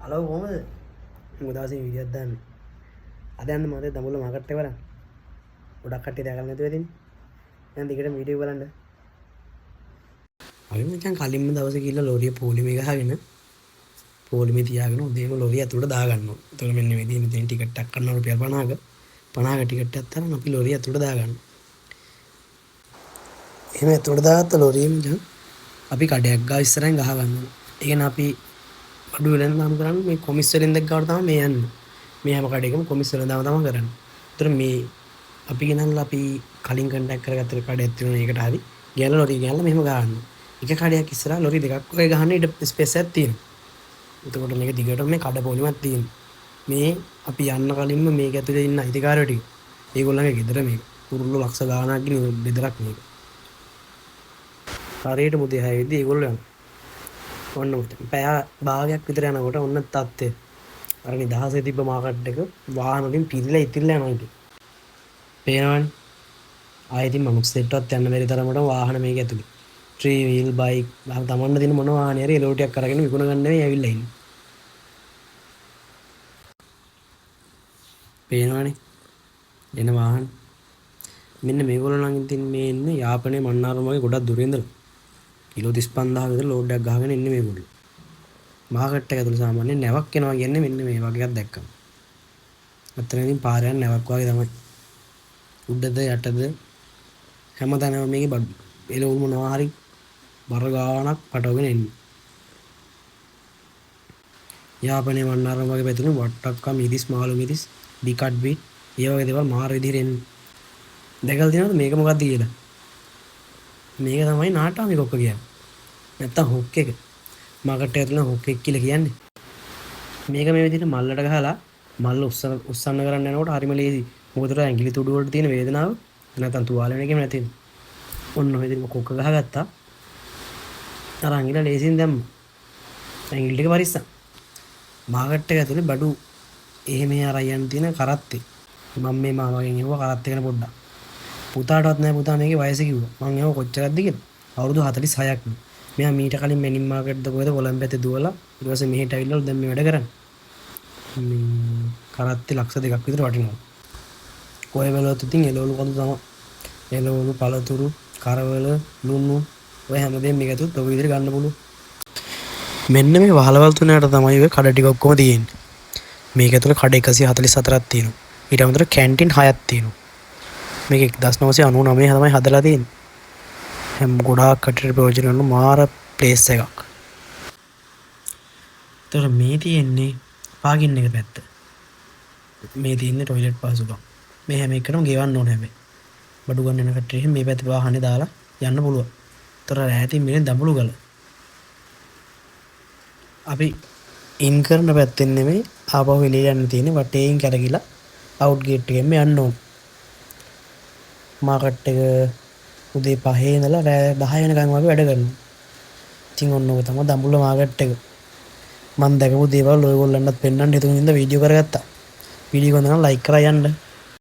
Hello කොහමද? මුදවාසින් වීඩියෝක් දාන්න. අද යන්න මම දඹුල්ල මාකට් එක බලන්න. ගොඩක් කට්ටිය දැකලා නැතුව ඉතින්. දැන් දිගටම වීඩියෝ බලන්න. අපි මචං කලින්ම දවසේ ගිහලා ලෝරිය පොලිමේ ගහගෙන පොලිමේ තියාගෙන උදේම ලෝරිය ඇතුළට දාගන්නවා. එතකොට මෙන්න මේ දින ටිකට් එකක් කරනවා රුපියල් 50ක. 50ක ටිකට් එකක් තරම් අපි ලෝරිය ඇතුළට දාගන්නවා. එහෙම ඇතුළට දාගත්ත ලෝරිය මචං අපි කඩයක් ගාව ඉස්සරහින් ගහගන්නවා. ඒ කියන්නේ අපි අඩු වෙලෙන්දාම කරන්නේ මේ කොමිස් වෙලෙන්දක් ගාවට තමයි මේ යන්නේ. මේ හැම කඩේකම කොමිස් වෙලෙන්දාම තමයි කරන්නේ. ඒතර මේ අපි ගෙනල්ලා අපි කලින් කන්ටැක්ට් කරගත්ත කඩයක් තියෙනවා ඒකට හරි. ගෑනලා ලොරි ගෑනලා මෙහෙම ගහන්න. එක කඩයක් ඉස්සරහා ලොරි දෙකක් වගේ ගහන්න ඉඩ ස්පේස් එකක් තියෙනවා. එතකොට මේක දිගටම මේ කඩ පොලිමක් තියෙනවා. මේ අපි යන්න කලින්ම මේක ඇතුලේ ඉන්න අයිතිකාරයෝ ටික. ඒගොල්ලන්ගේ ගෙදර මේක. කුරුල්ලෝ ලක්ෂ ගාණක් ගින බෙදරක් මේක. හරියට මුදේ හැවිද්දි ඒගොල්ලෝ යනවා. ඔන්න පැය භාගයක් විතර යනකොට ඔන්න තත්ත්වය. අර නිදහසේ තිබ්බ මාකට් එක වාහන වලින් පිරීලා ඉතිරිලා යනවා ඉතින්. පේනවනේ. ආයෙ ඉතින් මනුස්සයෙක්ටවත් යන්න බැරි තරමට වාහන මේක ඇතුලේ. 3 wheel bike තමන්න දින මොන වාහනේ හරි එලෝටියක් අරගෙන විකුණ ගන්න නෙවෙයි ඇවිල්ලා ඉන්නේ. පේනවනේ. එන වාහන. මෙන්න මේගොල්ලෝ නම් ඉතින් මේ ඉන්නේ යාපනයේ මන්නාරම වගේ ගොඩක් දුරින් ඉඳලා. කිලෝ 35000 විතර ලෝඩ් එකක් ගහගෙන ඉන්නේ මේගොල්ලෝ. මාකට් එක ඇතුළේ සාමාන්‍යයෙන් නැවක් එනවා කියන්නේ මෙන්න මේ වගේ එකක් දැක්කම. අතන ඉතින් පාරේ යන නැවක් වගේ තමයි. උඩද යටද හැමතැනම මේකේ බඩු. එළවලු මොනවා හරි බර ගාණක් පටවගෙන එන්නේ. යාපනයේ මන්නාරම වගේ පැතුණු වට්ටක්කා මිරිස් මාළු මිරිස් ඩිකට් බීට් ඒ වගේ දේවල් මාර විදිහට එන්නේ. දැකලා තියෙනවද මේක මොකක්ද කියලා? මේක තමයි නාටාමි කොක්ක කියන්නේ. නැත්තම් හොක් එක. මාකට් එක තුල හොක් එක කියලා කියන්නේ. මේක මේ විදිහට මල්ලට ගහලා මල්ල උස්සන්න කරන්න යනකොට හරිම ලේසි. මොකද උඩ ඇඟිලි තුඩු වලට තියෙන වේදනාව නැත්තම් තුවාල වෙන එකම නැති වෙනවා. ඔන්න ඔය විදිහට කොක්ක ගහගත්තා. අර ඇඟිල්ල ලේසියෙන් දැම්ම. ඇඟිලි ටික පරිස්සම්. මාකට් එක ඇතුලේ බඩු එහෙම අරයන් තියෙන කරත්තේ. මම මේ මාමගෙන් එවුවා කරත්තේ ගැන පොඩ්ඩක්. පුතාටවත් නෑ පුතා මේකේ වයස කිව්වා. මං එවුවා කොච්චරක්ද කියලා. අවුරුදු 46ක් නේ. මෙයා මීට කලින් මෙනින් මාකට් ද කොහෙද කොළඹ දුවලා ඊට පස්සේ මෙහෙට ඇවිල්ලා දැන් මේ වැඩ කරන්නේ. මේ කරත්තේ ලක්ෂ 2ක් විතර වටිනවා. කොහෙ බැලුවත් ඉතින් එළවලු කඳු තමයි. එළවලු පළතුරු කරවල ලුණු ඔය හැමදේම මේක ඇතුළත් ඔය විදිහට ගන්න පුළුවන්. මෙන්න මේ වහලවල් තුනකට තමයි ඔය කඩ ටික ඔක්කොම තියෙන්නේ. මේක ඇතුළේ කඩ 144ක් තියෙනවා. ඊට අමතරව කැන්ටින් 6ක් තියෙනවා. මේක 1999 තමයි හදලා තියෙන්නේ. හැම ගොඩාක් කටට ප්‍රයෝජන වෙන මාර ප්ලේස් එකක්. ඒතර මේ තියෙන්නේ පාගින් එක පැත්ත. මේ තියෙන්නේ টয়ලට් පාසුකම්. මේ හැම එකටම ගෙවන්න ඕනේ හැබැයි. බඩු ගන්න යන කට්ටිය මේ පැත්තේ වාහනේ දාලා යන්න පුළුවන්. ඒතර ඈතින් මේ දඹුලු ගල. අපි ඉන් කරන පැත්තෙන් නෙමෙයි ආපහු එළිය යන්න තියෙන්නේ වටේින් කරගිලා අවුට් ගේට් එකෙන්ම යන්න ඕනේ. මාකට් එක උදේ 5 ඉඳලා රෑ 10 වෙනකන් වගේ වැඩ කරනවා. ඉතින් ඔන්න ඔය තමයි දඹුල්ල මාකට් එක. මම දැකපු දේවල් ඔයගොල්ලන්ටත් පෙන්වන්න හිතුණු හින්දා වීඩියෝ කරගත්තා. වීඩියෝ එක නම් ලයික් කරලා යන්න.